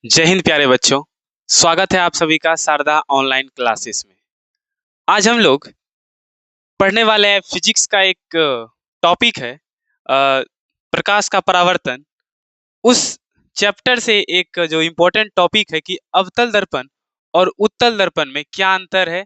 जय हिंद प्यारे बच्चों। स्वागत है आप सभी का शारदा ऑनलाइन क्लासेस में। आज हम लोग पढ़ने वाले हैं फिजिक्स का एक टॉपिक है प्रकाश का परावर्तन। उस चैप्टर से एक जो इम्पोर्टेंट टॉपिक है कि अवतल दर्पण और उत्तल दर्पण में क्या अंतर है।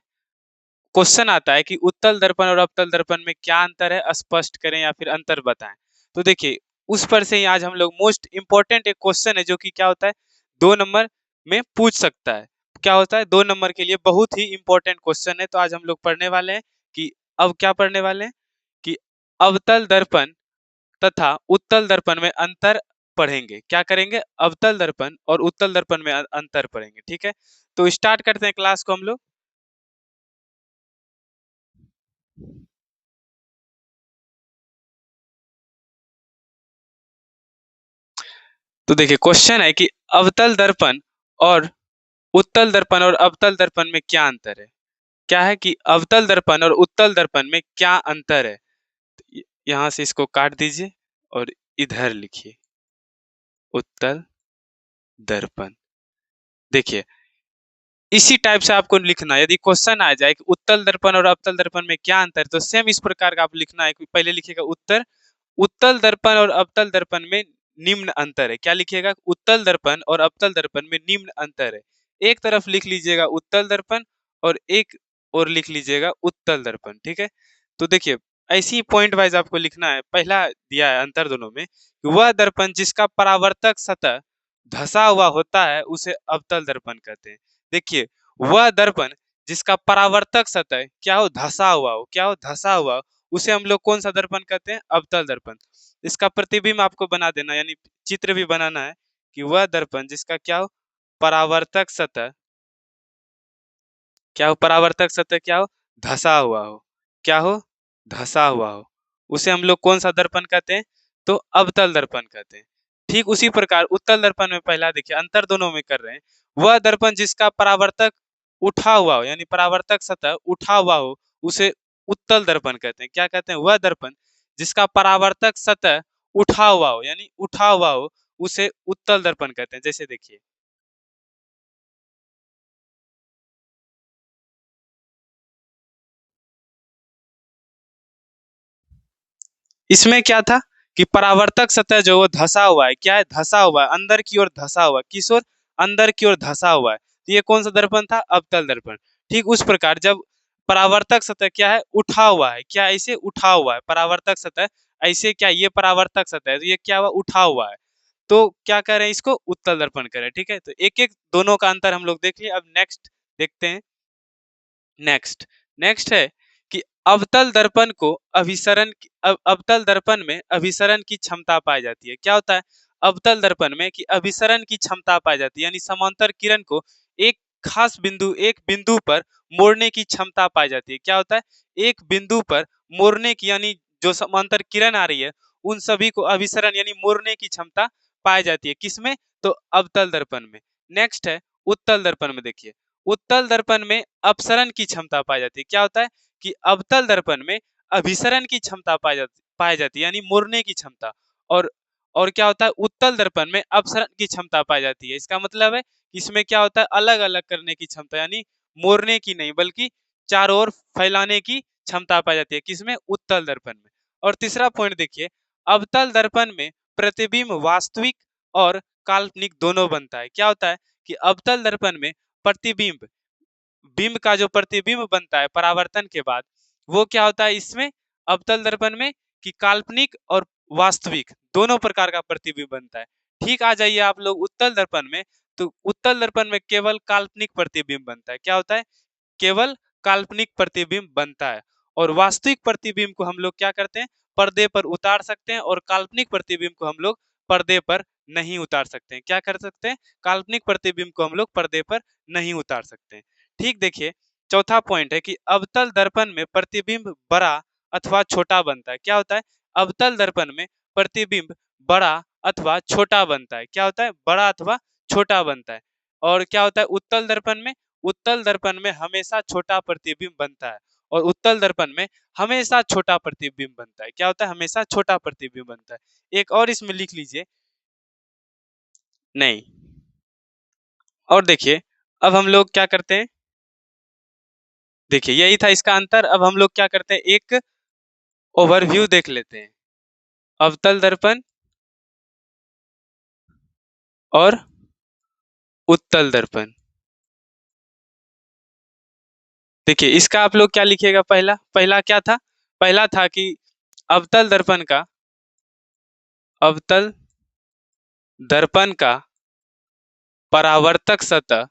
क्वेश्चन आता है कि उत्तल दर्पण और अवतल दर्पण में क्या अंतर है, स्पष्ट करें या फिर अंतर बताएं। तो देखिए, उस पर से ही आज हम लोग मोस्ट इंपॉर्टेंट एक क्वेश्चन है जो कि क्या होता है 2 नंबर में पूछ सकता है। क्या होता है 2 नंबर के लिए बहुत ही इंपॉर्टेंट क्वेश्चन है। तो आज हम लोग पढ़ने वाले हैं कि अब क्या पढ़ने वाले हैं कि अवतल दर्पण तथा उत्तल दर्पण में अंतर पढ़ेंगे। क्या करेंगे? अवतल दर्पण और उत्तल दर्पण में अंतर पढ़ेंगे। ठीक है, तो स्टार्ट करते हैं क्लास को हम लोग। तो देखिए, क्वेश्चन है कि अवतल दर्पण और उत्तल दर्पण और अवतल दर्पण में क्या अंतर है। क्या है कि अवतल दर्पण और उत्तल दर्पण में क्या अंतर है। यहां से इसको काट दीजिए और इधर लिखिए उत्तल दर्पण। देखिए, इसी टाइप से आपको लिखना है। यदि क्वेश्चन आ जाए कि उत्तल दर्पण और अवतल दर्पण में क्या अंतर है, तो सेम इस प्रकार का आप लिखना है कि पहले लिखिएगा उत्तर उत्तल दर्पण और अवतल दर्पण में निम्न अंतर है। क्या लिखिएगा? उत्तल दर्पण और अवतल दर्पण में निम्न अंतर है। एक तरफ लिख लीजिएगा उत्तल दर्पण और एक और लिख लीजिएगा उत्तल दर्पण। ठीक है, तो देखिए, ऐसी ही पॉइंट वाइज आपको लिखना है। पहला दिया है अंतर दोनों में कि वह दर्पण जिसका परावर्तक सतह धसा हुआ होता है उसे अवतल दर्पण कहते हैं। देखिए, वह दर्पण जिसका परावर्तक सतह क्या हो, धसा हुआ हो, क्या हो, धसा हुआ हो, उसे हम लोग कौन सा दर्पण कहते हैं? अवतल दर्पण। इसका प्रतिबिंब आपको बना देना, यानी चित्र भी बनाना है कि वह दर्पण जिसका क्या हो, परावर्तक सतह क्या हो, परावर्तक सतह क्या हो, धसा हुआ हो, क्या हो, धसा हुआ हो, उसे हम लोग कौन सा दर्पण कहते हैं? तो अवतल दर्पण कहते हैं। ठीक उसी प्रकार उत्तल दर्पण में पहला देखिए अंतर दोनों में कर रहे हैं। वह दर्पण जिसका परावर्तक उठा हुआ हो, यानी परावर्तक सतह उठा हुआ हो, उसे उत्तल दर्पण कहते हैं। क्या कहते हैं? वह दर्पण जिसका परावर्तक सतह उठा हुआ हो, यानी उठा हुआ हो, उसे उत्तल दर्पण कहते हैं। जैसे देखिए, इसमें क्या था कि परावर्तक सतह जो वो धसा हुआ है, क्या है, धसा हुआ है, अंदर की ओर धसा हुआ है। किस ओर? अंदर की ओर धसा हुआ है। तो ये कौन सा दर्पण था? अवतल दर्पण। ठीक उस प्रकार जब परावर्तक सतह क्या है, उठा हुआ है, क्या ऐसे उठा हुआ है परावर्तक सतह, ऐसे क्या ये परावर्तक सतह है, तो ये क्या हुआ, उठा हुआ है। तो क्या कह रहे हैं, इसको उत्तल दर्पण कह रहे हैं। ठीक है, तो एक एक दोनों का अंतर हम लोग देख लिए। अब नेक्स्ट देखते हैं। नेक्स्ट नेक्स्ट है कि अवतल दर्पण को अवतल दर्पण में अभिसरण की क्षमता पाई जाती है। क्या होता है अवतल दर्पण में? कि अभिसरण की क्षमता पाई जाती है, यानी समांतर किरण को एक खास बिंदु, एक बिंदु पर मोड़ने की क्षमता पाई जाती है। क्या होता है? एक बिंदु पर मोड़ने की, यानी जो समांतर किरण आ रही है उन सभी को अभिसरण यानी मोड़ने की क्षमता पाई जाती है। किसमें? तो अवतल दर्पण में। नेक्स्ट है उत्तल दर्पण में। देखिए, उत्तल दर्पण में अपसरण की क्षमता पाई जाती है। क्या होता है कि अवतल दर्पण में अभिसरण की क्षमता पाई जाती है, यानी मुड़ने की क्षमता। और और क्या होता है? उत्तल दर्पण में अपसरण की क्षमता पाई जाती है। इसका मतलब है कि इसमें क्या होता है, अलग अलग करने की क्षमता, यानी मोड़ने की नहीं बल्कि चारों ओर फैलाने की क्षमता पाई जाती है। किसमें? उत्तल दर्पण में। और तीसरा पॉइंट देखिए, अवतल दर्पण में प्रतिबिंब वास्तविक और काल्पनिक दोनों बनता है। क्या होता है कि अवतल दर्पण में प्रतिबिंब, बिंब का जो प्रतिबिंब बनता है परावर्तन के बाद, वो क्या होता है इसमें अवतल दर्पण में, कि काल्पनिक और वास्तविक दोनों प्रकार का प्रतिबिंब बनता है। ठीक, आ जाइए आप लोग उत्तल दर्पण में। तो उत्तल दर्पण में केवल काल्पनिक प्रतिबिंब बनता है। क्या होता है? केवल काल्पनिक प्रतिबिंब बनता है। और वास्तविक प्रतिबिंब को हम लोग क्या करते हैं, पर्दे पर उतार सकते हैं, और काल्पनिक प्रतिबिंब को हम लोग पर्दे पर नहीं उतार सकते हैं। क्या कर सकते हैं? काल्पनिक प्रतिबिंब को हम लोग पर्दे पर नहीं उतार सकते हैं। ठीक, देखिए, चौथा पॉइंट है कि अवतल दर्पण में प्रतिबिंब बड़ा अथवा छोटा बनता है। क्या होता है? अवतल दर्पण में प्रतिबिंब बड़ा अथवा छोटा बनता है। क्या होता है? बड़ा अथवा छोटा बनता है। और क्या होता है उत्तल दर्पण में? उत्तल दर्पण में हमेशा छोटा प्रतिबिंब बनता है। और उत्तल दर्पण में हमेशा छोटा प्रतिबिंब बनता है। क्या होता है? हमेशा छोटा प्रतिबिंब बनता है। एक और इसमें लिख लीजिए। नहीं, और देखिए अब हम लोग क्या करते हैं, देखिए यही था इसका अंतर। अब हम लोग क्या करते हैं, एक ओवरव्यू देख लेते हैं। अवतल दर्पण और उत्तल दर्पण। देखिए इसका आप लोग क्या लिखिएगा, पहला पहला क्या था, पहला था कि अवतल दर्पण का, अवतल दर्पण का परावर्तक सतह,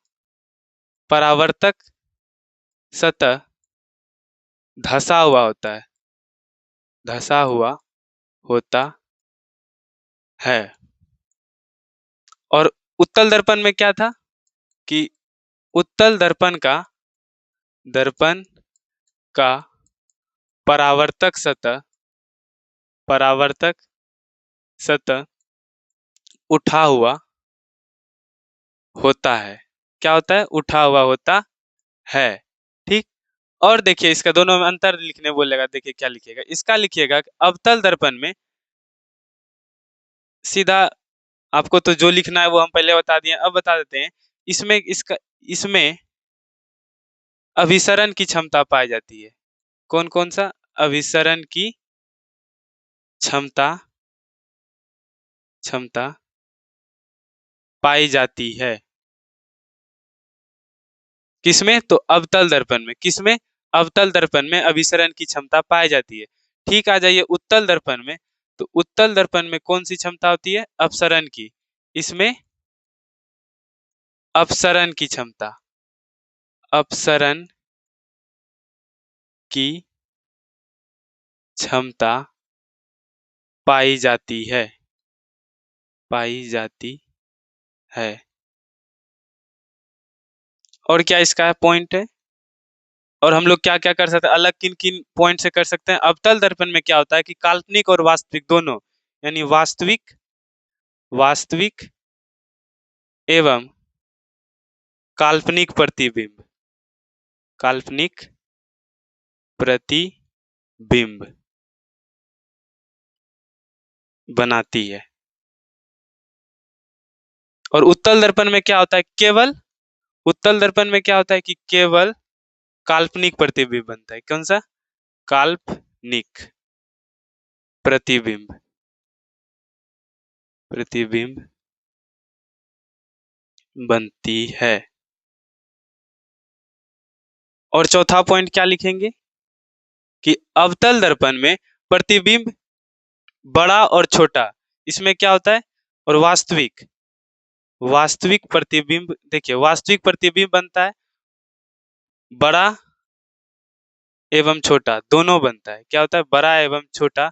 परावर्तक सतह धंसा हुआ होता है, धंसा हुआ होता है। और उत्तल दर्पण में क्या था कि उत्तल दर्पण का परावर्तक सतह, परावर्तक सतह उठा हुआ होता है। क्या होता है, उठा हुआ होता है। ठीक। और देखिए इसका दोनों में अंतर लिखने बोलेगा, देखिए क्या लिखिएगा, इसका लिखिएगा कि अवतल दर्पण में सीधा, आपको तो जो लिखना है वो हम पहले बता दिए, अब बता देते हैं। इसमें अभिसरण की क्षमता पाई जाती है। कौन कौन सा, अभिसरण की क्षमता, क्षमता पाई जाती है। किसमें, तो अवतल दर्पण में। किसमें, अवतल दर्पण में अभिसरण की क्षमता पाई जाती है। ठीक। आ जाइए उत्तल दर्पण में, तो उत्तल दर्पण में कौन सी क्षमता होती है, अपसरण की। इसमें अपसरण की क्षमता, अपसरण की क्षमता पाई जाती है, पाई जाती है। और क्या इसका पॉइंट है, और हम लोग क्या क्या कर सकते हैं, अलग किन किन पॉइंट से कर सकते हैं। अवतल दर्पण में क्या होता है कि काल्पनिक और वास्तविक दोनों, यानी वास्तविक, वास्तविक एवं काल्पनिक प्रतिबिंब, काल्पनिक प्रतिबिंब बनाती है। और उत्तल दर्पण में क्या होता है, केवल, उत्तल दर्पण में क्या होता है कि केवल काल्पनिक प्रतिबिंब बनता है। कौन सा, काल्पनिक प्रतिबिंब, प्रतिबिंब बनती है। और चौथा पॉइंट क्या लिखेंगे कि अवतल दर्पण में प्रतिबिंब बड़ा और छोटा, इसमें क्या होता है, और वास्तविक, वास्तविक प्रतिबिंब, देखिए वास्तविक प्रतिबिंब बनता है, बड़ा एवं छोटा दोनों बनता है। क्या होता है, बड़ा एवं छोटा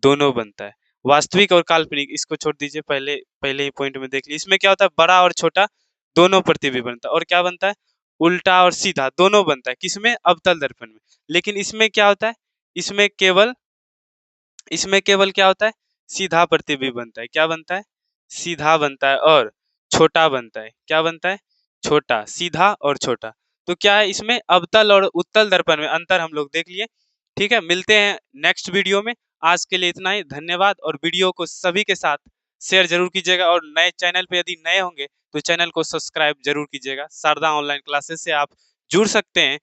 दोनों बनता है। वास्तविक और काल्पनिक इसको छोड़ दीजिए, पहले पहले ही पॉइंट में देख लीजिए। इसमें क्या होता है, बड़ा और छोटा दोनों प्रतिबिंब बनता है। और क्या बनता है, उल्टा और सीधा दोनों बनता है। किसमें, अवतल दर्पण में। लेकिन इसमें क्या होता है, इसमें केवल, इसमें केवल क्या होता है, सीधा प्रतिबिंब बनता है। क्या बनता है, सीधा बनता है और छोटा बनता है। क्या बनता है, छोटा, सीधा और छोटा। तो क्या है, इसमें अवतल और उत्तल दर्पण में अंतर हम लोग देख लिए। ठीक है, मिलते हैं नेक्स्ट वीडियो में। आज के लिए इतना ही, धन्यवाद। और वीडियो को सभी के साथ शेयर जरूर कीजिएगा, और नए चैनल पे यदि नए होंगे तो चैनल को सब्सक्राइब जरूर कीजिएगा। शारदा ऑनलाइन क्लासेस से आप जुड़ सकते हैं।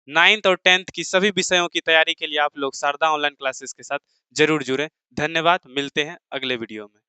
9th और 10th की सभी विषयों की तैयारी के लिए आप लोग शारदा ऑनलाइन क्लासेस के साथ जरूर जुड़े। धन्यवाद, मिलते हैं अगले वीडियो में।